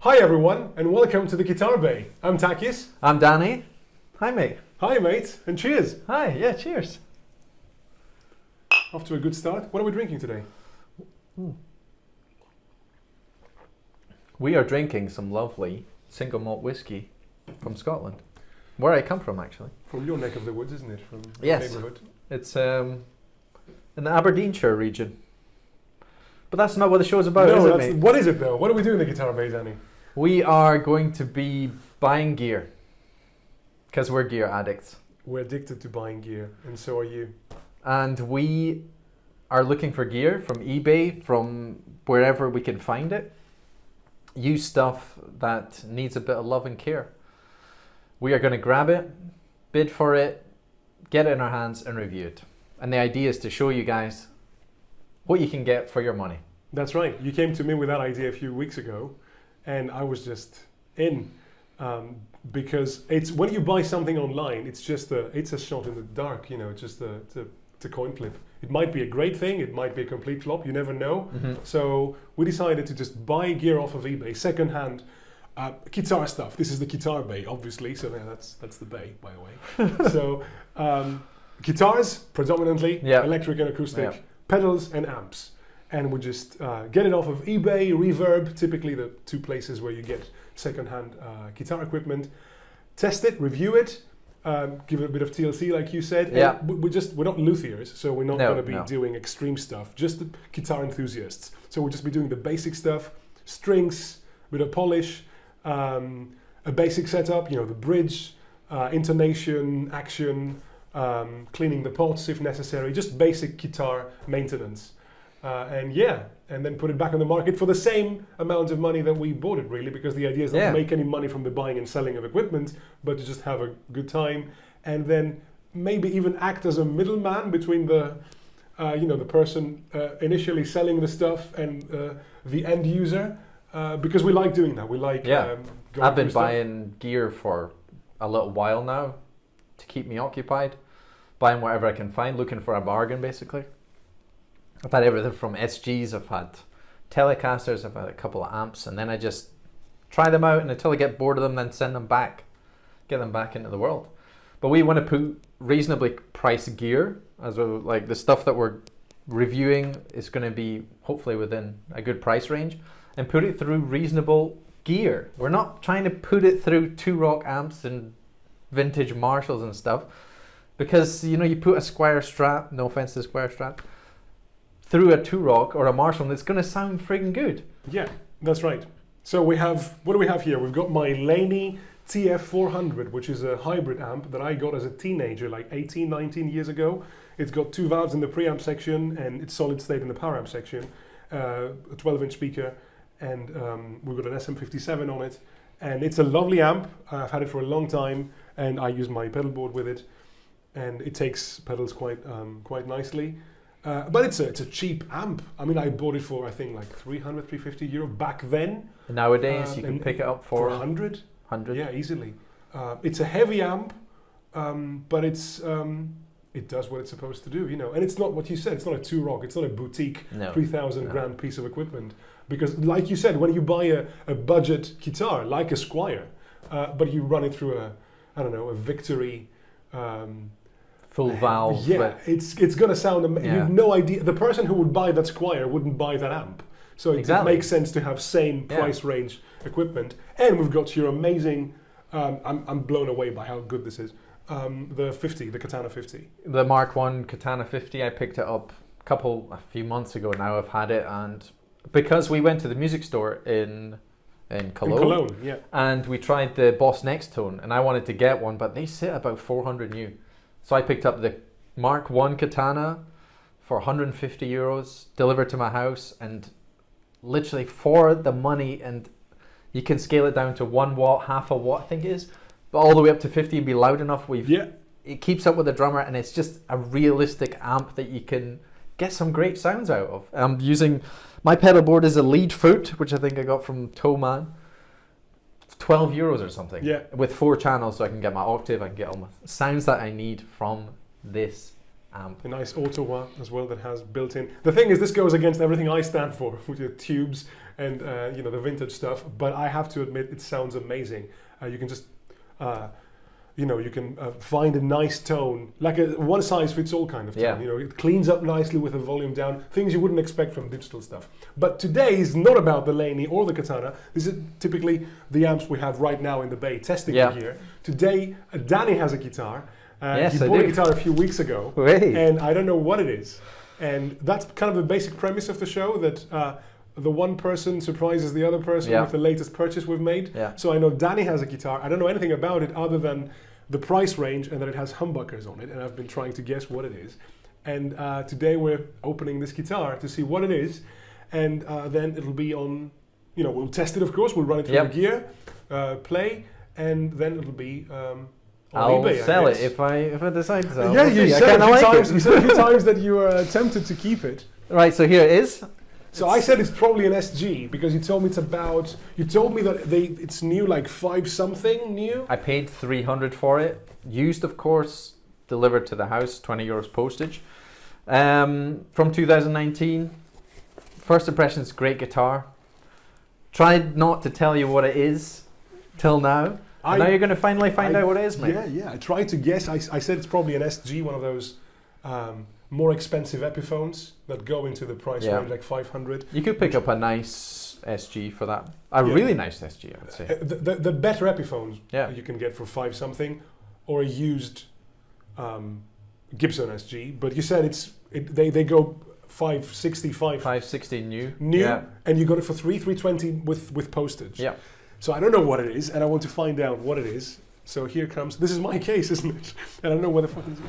Hi everyone, and welcome to the Guitar Bay. I'm Takis. I'm Danny. Hi, mate. Hi mate, and cheers. Hi, yeah, cheers. Off to a good start. What are we drinking today? We are drinking some lovely single malt whiskey from Scotland, where I come from, actually. From your neck of the woods, isn't it? From the Yes. neighbourhood. It's in the Aberdeenshire region. But that's not what the show's about, is it, mate? What is it though? What are we doing in the Guitar Bay, Danny? We are going to be buying gear, because we're gear addicts. We're addicted to buying gear, and so are you. And we are looking for gear from eBay, from wherever we can find it. Used stuff that needs a bit of love and care. We are going to grab it, bid for it, get it in our hands and review it. And the idea is to show you guys what you can get for your money. That's right. You came to me with that idea a few weeks ago, and I was just in. Because it's when you buy something online, it's a shot in the dark, you know, it's just a coin flip. It might be a great thing, it might be a complete flop, you never know. Mm-hmm. So we decided to just buy gear off of eBay, secondhand guitar stuff. This is the Guitar Bay, obviously, so yeah, that's the bay, by the way. So guitars, predominantly, electric and acoustic, pedals and amps. And we just get it off of eBay, Reverb, typically the two places where you get secondhand guitar equipment. Test it, review it, give it a bit of TLC, like you said. Yeah. And we're not luthiers, so we're not going to be doing extreme stuff. Just the guitar enthusiasts. So we'll just be doing the basic stuff: strings, a bit of polish, a basic setup. You know, the bridge, intonation, action, cleaning the pots if necessary. Just basic guitar maintenance. And then put it back on the market for the same amount of money that we bought it, really, because the idea is not to make any money from the buying and selling of equipment, but to just have a good time, and then maybe even act as a middleman between the person initially selling the stuff and the end user, because we like doing that. We like going I've been through buying gear for a little while now to keep me occupied, buying whatever I can find, looking for a bargain, basically. I've had everything from SGs, I've had Telecasters, I've had a couple of amps, and then I just try them out, and until I get bored of them, then send them back, get them back into the world. But we want to put reasonably priced gear, as well, like the stuff that we're reviewing is going to be hopefully within a good price range, and put it through reasonable gear. We're not trying to put it through 2-rock amps and vintage Marshalls and stuff, because you put a Squire Strat, no offense to Squire Strat, through a 2-rock or a Marshall, and it's going to sound friggin' good. Yeah, that's right. So what do we have here? We've got my Laney TF400, which is a hybrid amp that I got as a teenager, like 18, 19 years ago. It's got 2 valves in the preamp section, and it's solid state in the power amp section. A 12-inch speaker, and we've got an SM57 on it. And it's a lovely amp. I've had it for a long time, and I use my pedal board with it. And it takes pedals quite nicely. But it's a cheap amp. I mean, I bought it for, I think, like 300, 350 euro back then. Nowadays, you can pick it up for 100. 100? Yeah, easily. It's a heavy amp, but it does what it's supposed to do, And it's not what you said. It's not a 2-rock. It's not a boutique 3,000 grand piece of equipment. Because, like you said, when you buy a budget guitar, like a Squire, but you run it through a Victory. Full valve. Yeah, it's going to sound amazing. You have no idea. The person who would buy that Squire wouldn't buy that amp. So it makes sense to have same price range equipment. And we've got your amazing, I'm blown away by how good this is, the Katana 50. The Mark 1 Katana 50, I picked it up a few months ago now. I've had it, and because we went to the music store in Cologne, and we tried the Boss Next Tone, and I wanted to get one, but they sit about 400 new. So I picked up the Mark 1 Katana for 150 euros, delivered to my house, and literally for the money, and you can scale it down to 1 watt, half a watt, I think it is, but all the way up to 50 and be loud enough. It keeps up with the drummer, and it's just a realistic amp that you can get some great sounds out of. I'm using, my pedal board is a lead foot, which I think I got from Toeman. 12 euros or something. Yeah. With 4 channels, so I can get my octave, I can get all my sounds that I need from this amp. A nice Ottawa as well that has built-in. The thing is, this goes against everything I stand for, which are tubes and the vintage stuff. But I have to admit, it sounds amazing. You can just, you can find a nice tone, like a one-size-fits-all kind of tone. Yeah. You know, it cleans up nicely with the volume down. Things you wouldn't expect from digital stuff. But today is not about the Laney or the Katana. This is typically the amps we have right now in the bay testing here. Today, Danny has a guitar. Yes, he bought a guitar a few weeks ago, Wait. and I don't know what it is. And that's kind of the basic premise of the show, that the one person surprises the other person with the latest purchase we've made. Yeah. So I know Danny has a guitar. I don't know anything about it other than the price range and that it has humbuckers on it, and I've been trying to guess what it is. And today we're opening this guitar to see what it is, and then it'll be on, we'll test it, of course, we'll run it through the gear, play, and then it'll be... I'll eBay, sell it if I decide to sell. Yeah, you said a few it. times that you were tempted to keep it. Right, so here it is. So I said it's probably an SG because you told me you told me that it's new, like 5 something new. I paid 300 for it. Used, of course, delivered to the house, 20 euros postage. From 2019. First impressions, great guitar. Tried not to tell you what it is till now. Now you're going to finally find out what it is, mate. Yeah. I tried to guess. I said it's probably an SG, one of those more expensive Epiphones that go into the price range, like 500. You could pick up a nice SG for that. A really nice SG, I would say. The better Epiphones you can get for 5 something, or a used Gibson SG. But you said they go 560 new, and you got it for 320 with postage. Yeah. So I don't know what it is, and I want to find out what it is. So here comes. This is my case, isn't it? And I don't know what the fuck is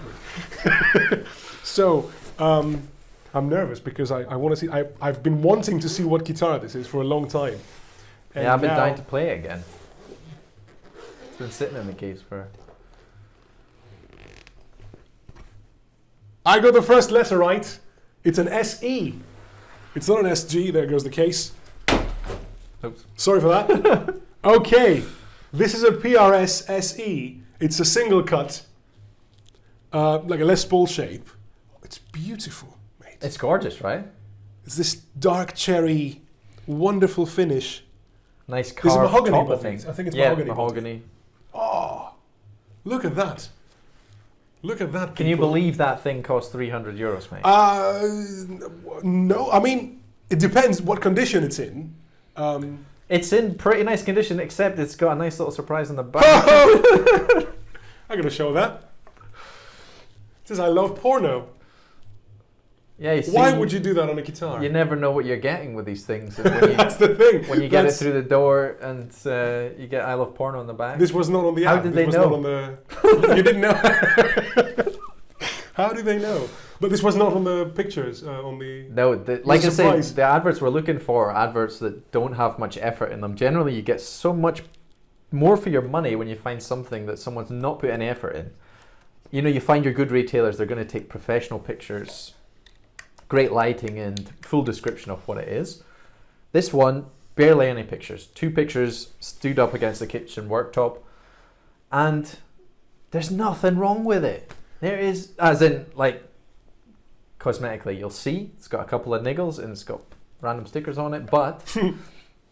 it. So I'm nervous because I want to see. I've been wanting to see what guitar this is for a long time. And I've been dying to play it again. It's been sitting in the case for... I got the first letter right. It's an SE. It's not an SG. There goes the case. Oops. Sorry for that. Okay. This is a PRS SE. It's a single cut, like a Les Paul shape. It's beautiful, mate. It's gorgeous, right? It's this dark cherry, wonderful finish. Nice carved mahogany top, body. I think it's mahogany. Mahogany. Oh, look at that. Look at that. Can you believe that thing cost 300 euros, mate? No. I mean, it depends what condition it's in. It's in pretty nice condition, except it's got a nice little surprise on the back. I'm going to show that. It says, I love porno. Yeah, you see, why would you do that on a guitar? You never know what you're getting with these things. That's the thing. When you get it through the door and you get I love porno on the back. This was not on the app. How did they know? You didn't know. How did they know? But this was not on the pictures, on the... No, like I say, the adverts we're looking for are adverts that don't have much effort in them. Generally, you get so much more for your money when you find something that someone's not put any effort in. You find your good retailers, they're going to take professional pictures, great lighting and full description of what it is. This one, barely any pictures. 2 pictures stood up against the kitchen worktop, and there's nothing wrong with it. There is, as in, like, cosmetically, you'll see it's got a couple of niggles and it's got random stickers on it, but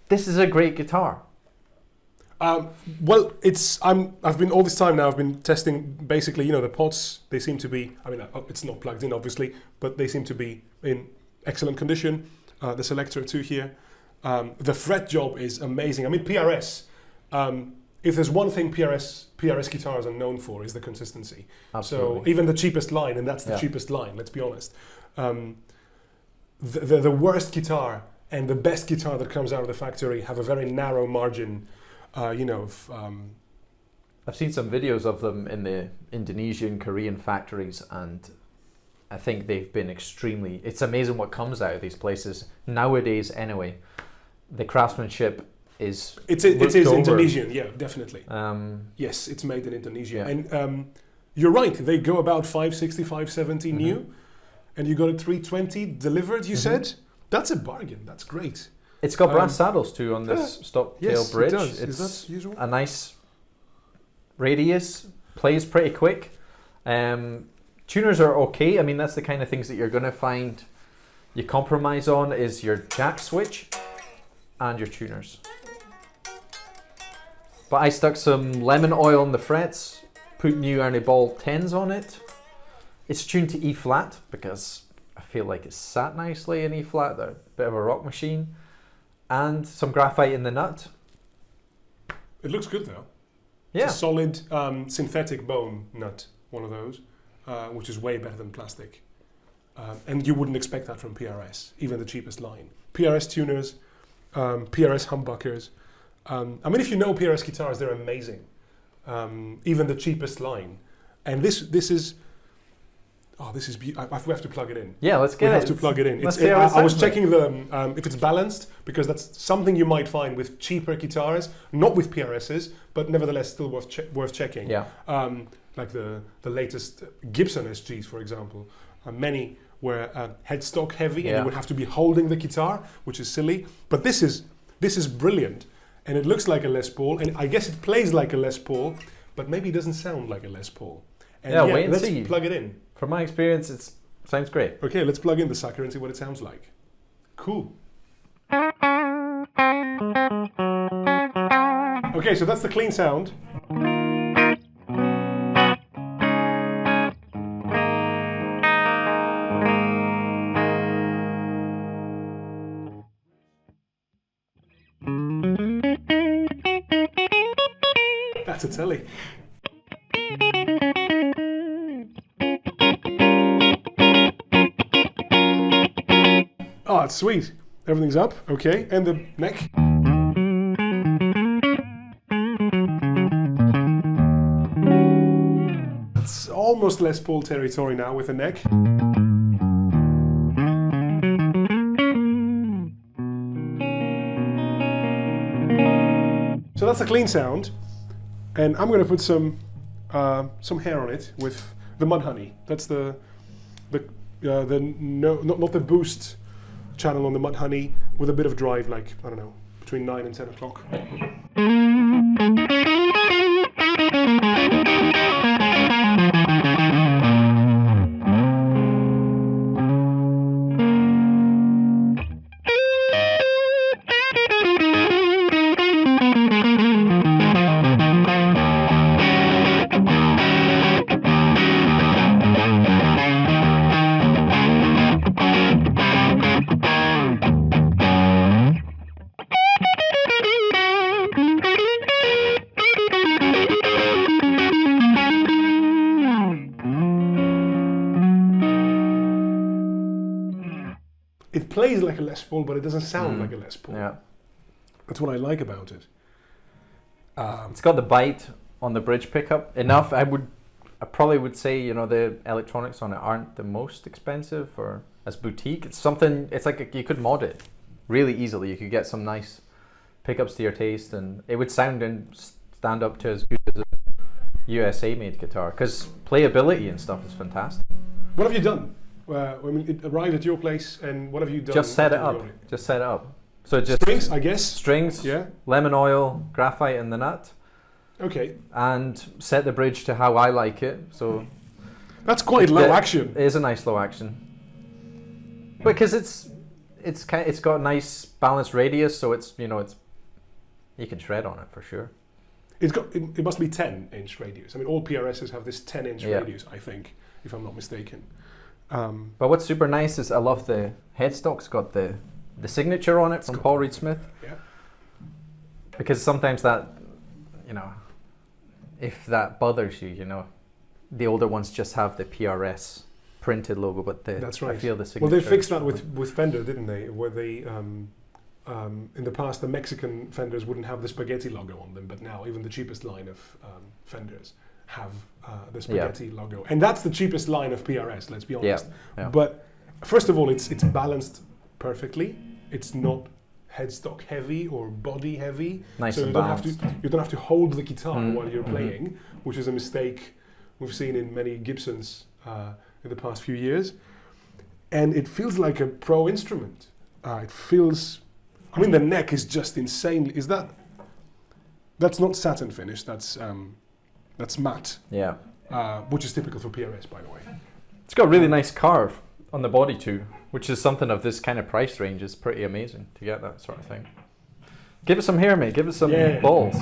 this is a great guitar. Well, I've been all this time now. I've been testing basically. The pots. They seem to be. I mean, it's not plugged in, obviously, but they seem to be in excellent condition. The selector too here. The fret job is amazing. I mean, PRS. If there's one thing PRS guitars are known for, is the consistency. Absolutely. So even the cheapest line, and that's the cheapest line. Let's be honest. The worst guitar and the best guitar that comes out of the factory have a very narrow margin. I've seen some videos of them in the Indonesian, Korean factories, and I think they've been extremely... It's amazing what comes out of these places nowadays. Anyway, the craftsmanship is... It is Indonesian, yeah, definitely. Yes, it's made in Indonesia, and you're right. They go about 560, 570 new, and you got it 320 delivered. You said that's a bargain. That's great. It's got brass saddles too on this stop tail bridge. It does. It's Is that usual? A nice radius, plays pretty quick. Tuners are okay. I mean, that's the kind of things that you're going to find you compromise on is your jack switch and your tuners. But I stuck some lemon oil on the frets, put new Ernie Ball 10s on it. It's tuned to E flat because I feel like it's sat nicely in E flat. They're a bit of a rock machine. And some graphite in the nut. It looks good though. Yeah. It's a solid synthetic bone nut, one of those, which is way better than plastic. And you wouldn't expect that from PRS, even the cheapest line. PRS tuners, PRS humbuckers. I mean, if you know PRS guitars, they're amazing. Even the cheapest line. And this is. Oh, this is. We have to plug it in. Yeah, let's get it. We have to plug it in. I was checking the if it's balanced, because that's something you might find with cheaper guitars, not with PRSs, but nevertheless still worth checking. Yeah. Like the latest Gibson SGs, for example. Many were headstock heavy, and you would have to be holding the guitar, which is silly. But this is brilliant, and it looks like a Les Paul, and I guess it plays like a Les Paul, but maybe it doesn't sound like a Les Paul. And wait and see. Let's plug it in. From my experience, it sounds great. Okay, let's plug in the sucker and see what it sounds like. Cool. Okay, so that's the clean sound. That's a telly. Oh, it's sweet. Everything's up. Okay, and the neck. It's almost Les Paul territory now with the neck. So that's a clean sound, and I'm going to put some hair on it with the Mud Honey. That's not the boost channel on the Mud Honey, with a bit of drive, like, I don't know, between 9 and 10 o'clock. It plays like a Les Paul, but it doesn't sound like a Les Paul. Yeah. That's what I like about it. It's got the bite on the bridge pickup enough. I probably would say, you know, the electronics on it aren't the most expensive or as boutique. It's something. It's like you could mod it really easily. You could get some nice pickups to your taste, and it would sound and stand up to as good as a USA-made guitar. Because playability and stuff is fantastic. What have you done? I mean, it arrived at your place, and what have you done? Just set it up. Just set it up. So just strings, I guess. Strings. Yeah. Lemon oil, graphite in the nut. Okay. And set the bridge to how I like it. So that's quite low action. It is a nice low action. Because it's got a nice balanced radius, so it's you can shred on it for sure. It must be 10-inch radius. I mean, all PRSs have this 10-inch radius, I think, if I'm not mistaken. But what's super nice is I love the headstock's got the signature on it from Paul Reed Smith. Yeah. Because sometimes that, if that bothers you, the older ones just have the PRS printed logo, but that's right. I feel the signature. Well, they fixed that with Fender, didn't they? Where they, in the past, the Mexican Fenders wouldn't have the spaghetti logo on them, but now even the cheapest line of Fenders have the spaghetti logo, and that's the cheapest line of PRS. Let's be honest. Yeah. But first of all, it's balanced perfectly. It's not headstock heavy or body heavy. Nice so and you don't have to hold the guitar while you're playing, which is a mistake we've seen in many Gibsons in the past few years. And it feels like a pro instrument. It feels. I mean, the neck is just insane. That's not satin finish. That's matte. Yeah. Which is typical for PRS, by the way. It's got a really nice carve on the body too, which is something of this kind of price range is pretty amazing to get that sort of thing. Give it some hair, mate. Give it some balls.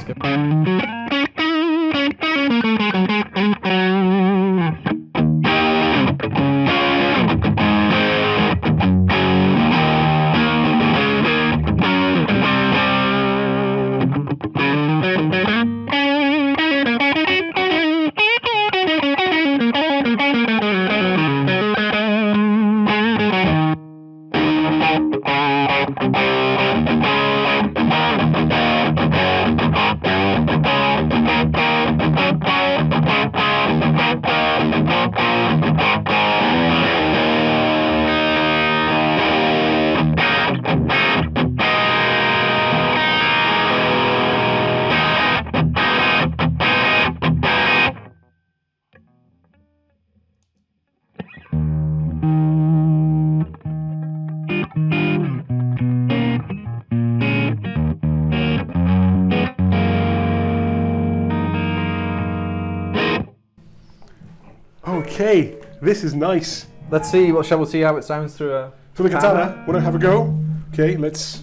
Okay, this is nice. Let's see. Well, shall we see how it sounds through a So the Katana, want to have a go? Okay, let's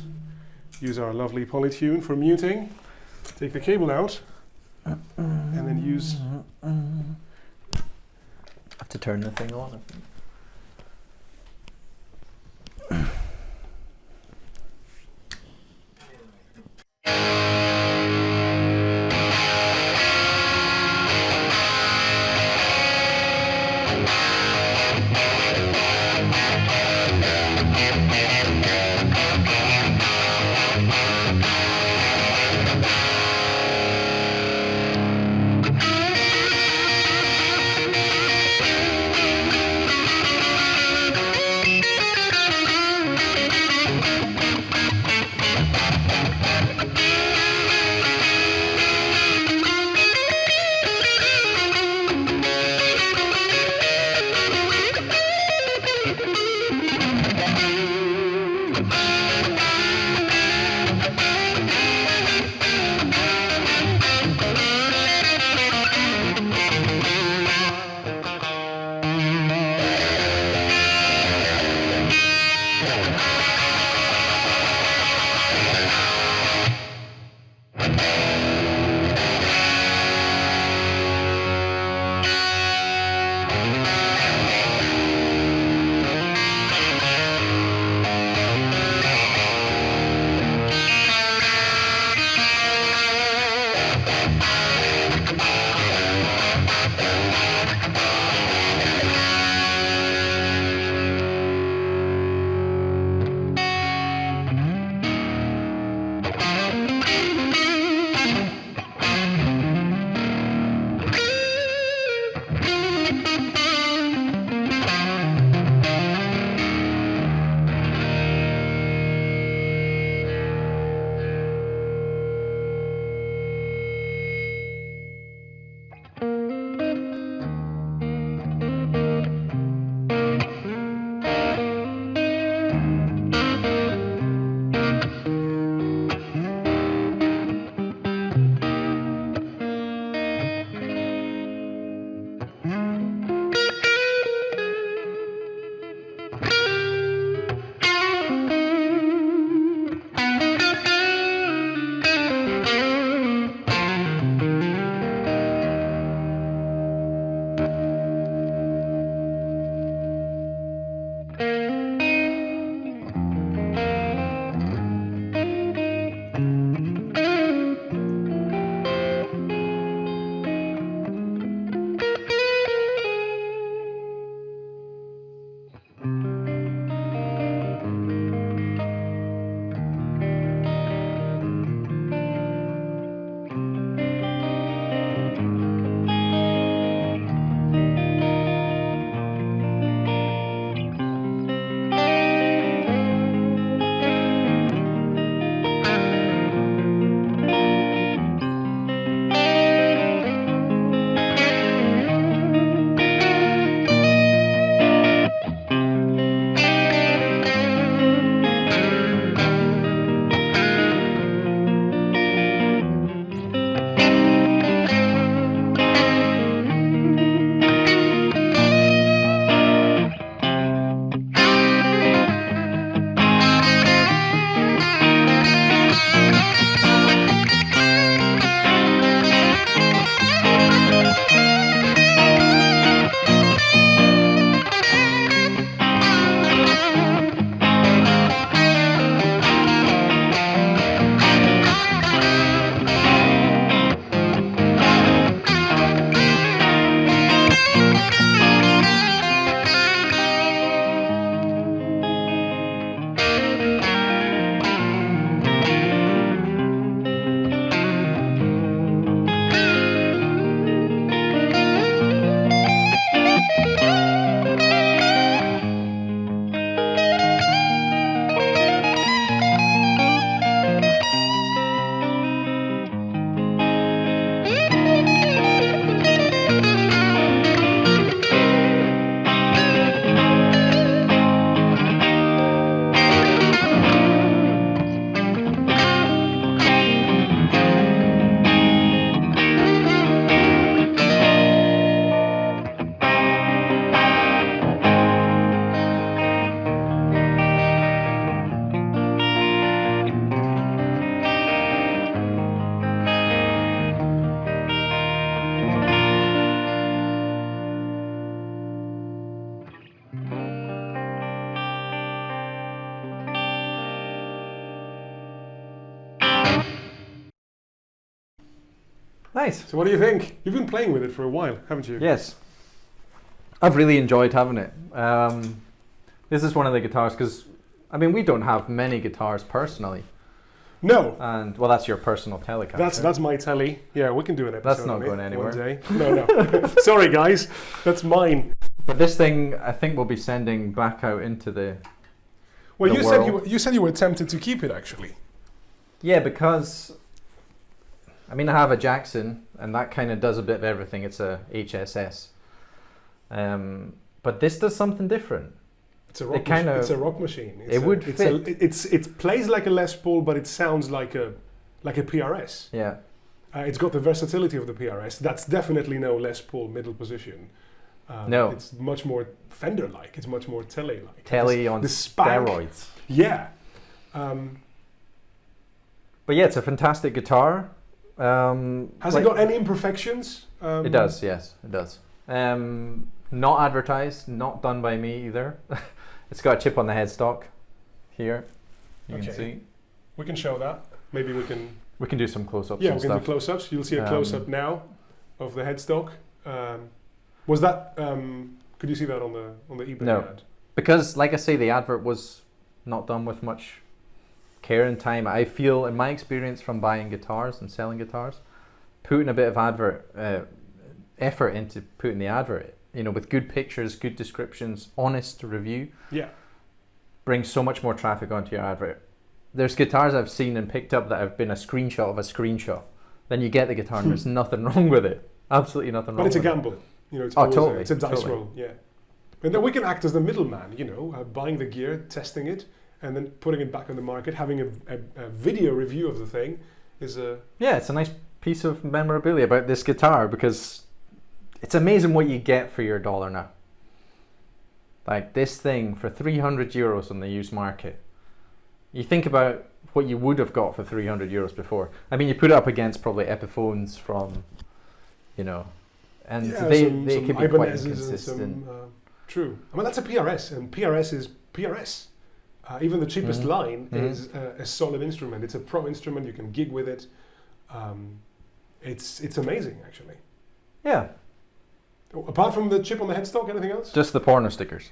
use our lovely polytune for muting. Take the cable out, and then use... I have to turn the thing on, I think. Nice. So what do you think? You've been playing with it for a while, haven't you? Yes. I've really enjoyed having it. This is one of the guitars, because, I mean, we don't have many guitars personally. No. And, well, that's your personal Telecaster. That's my telly. Yeah, we can do an episode That's not on going it anywhere. one day. No. Sorry, guys. That's mine. But this thing, I think we'll be sending back out into the Well, world. you said you were tempted to keep it, actually. Yeah, because, I mean, I have a Jackson, and that kind of does a bit of everything. It's a HSS. But this does something different. It's a rock machine. It's a rock machine. It plays like a Les Paul, but it sounds like a PRS. Yeah. It's got the versatility of the PRS. That's definitely no Les Paul middle position. No. It's much more Fender-like. It's much more Tele-like. Tele on steroids. Yeah. But yeah, it's a fantastic guitar. Has it got any imperfections? It does, yes, it does. Not advertised, not done by me either. It's got a chip on the headstock here. You can see. We can show that. Maybe we can. We can do some close-ups. Yeah, we can do close-ups. You'll see a close-up now of the headstock. Was that? Could you see that on the eBay ad? Because, like I say, the advert was not done with much care and time. I feel, in my experience from buying guitars and selling guitars, putting a bit of effort into putting the advert, with good pictures, good descriptions, honest review, brings so much more traffic onto your advert. There's guitars I've seen and picked up that have been a screenshot of a screenshot. Then you get the guitar and there's nothing wrong with it. Absolutely nothing wrong with it. But it's a gamble. It's totally. It's a dice roll, yeah. And then we can act as the middleman, buying the gear, testing it, and then putting it back on the market, having a video review of the thing is a... Yeah, it's a nice piece of memorabilia about this guitar, because it's amazing what you get for your dollar now. Like this thing for €300 on the used market. You think about what you would have got for €300 before. I mean, you put it up against probably Epiphones from, and they can be quite inconsistent. True. I mean, that's a PRS, and PRS is PRS. Even the cheapest line is a solid instrument. It's a pro instrument. You can gig with it. It's amazing, actually. Yeah. Apart from the chip on the headstock, anything else? Just the porno stickers.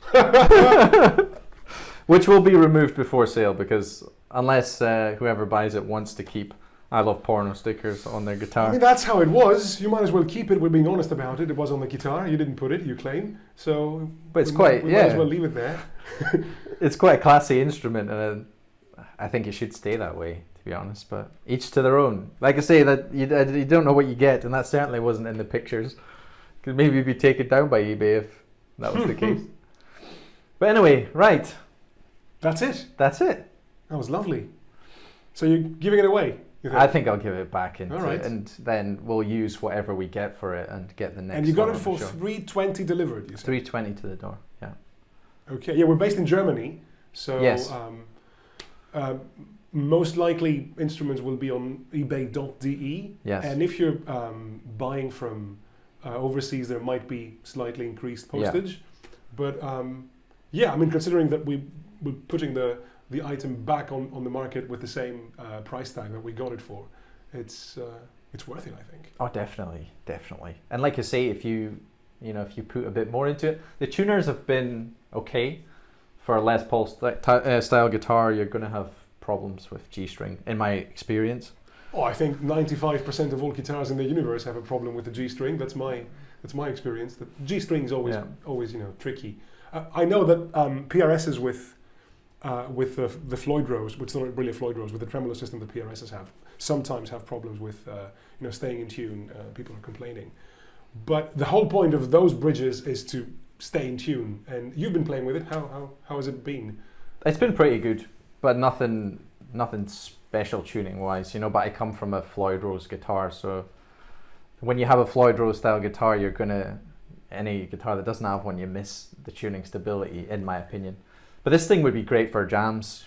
Which will be removed before sale, because unless whoever buys it wants to keep I love porno stickers on their guitar. I mean, that's how it was. You might as well keep it. We're being honest about it. It was on the guitar. You didn't put it, you claim. So but it's we might as well leave it there. It's quite a classy instrument, and I think it should stay that way, to be honest. But each to their own. Like I say, that you don't know what you get, and that certainly wasn't in the pictures. Could maybe be taken down by eBay if that was the case. But anyway, right. That's it. That's it. That was lovely. So you're giving it away? I think I'll give it back into right. And then we'll use whatever we get for it and get the next one. And you got it for $320 delivered, you said? $320 to the door, yeah. Okay, yeah, we're based in Germany, so yes. Most likely instruments will be on ebay.de. Yes. And if you're buying from overseas, there might be slightly increased postage. Yeah. But yeah, I mean, considering that we're putting the item back on the market with the same price tag that we got it for, it's worth it, I think. Oh, definitely. And like I say, if you put a bit more into it, the tuners have been okay. For a Les Paul style guitar, you're going to have problems with G-string, in my experience. Oh, I think 95% of all guitars in the universe have a problem with the G-string. That's my experience. The G-string is always tricky. I know that PRSs with the Floyd Rose, which is not really a Floyd Rose, with the tremolo system that PRSs sometimes have problems with staying in tune. People are complaining, but the whole point of those bridges is to stay in tune. And you've been playing with it. How has it been? It's been pretty good, but nothing special tuning wise. But I come from a Floyd Rose guitar, so when you have a Floyd Rose style guitar, any guitar that doesn't have one, you miss the tuning stability, in my opinion. But this thing would be great for jams,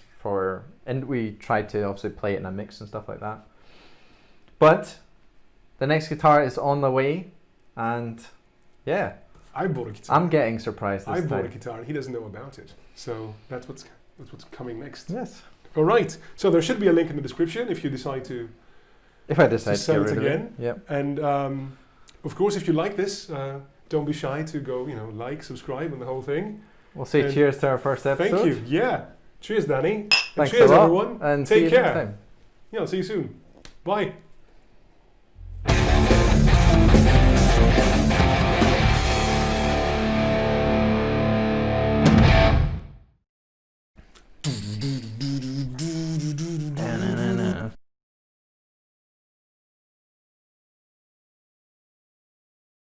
and we tried to obviously play it in a mix and stuff like that. But the next guitar is on the way, and yeah. I bought a guitar. I'm getting surprised this time. I bought a guitar and he doesn't know about it. So that's what's coming next. Yes. All right. So there should be a link in the description if you decide to If I decide to sell get it rid of again. Yep. And of course, if you like this, don't be shy to go, like, subscribe, and the whole thing. We'll say cheers to our first episode. Thank you. Yeah. Cheers, Danny. And Thanks cheers, a lot, everyone. and take see you care. next time. Yeah, I'll see you soon. Bye.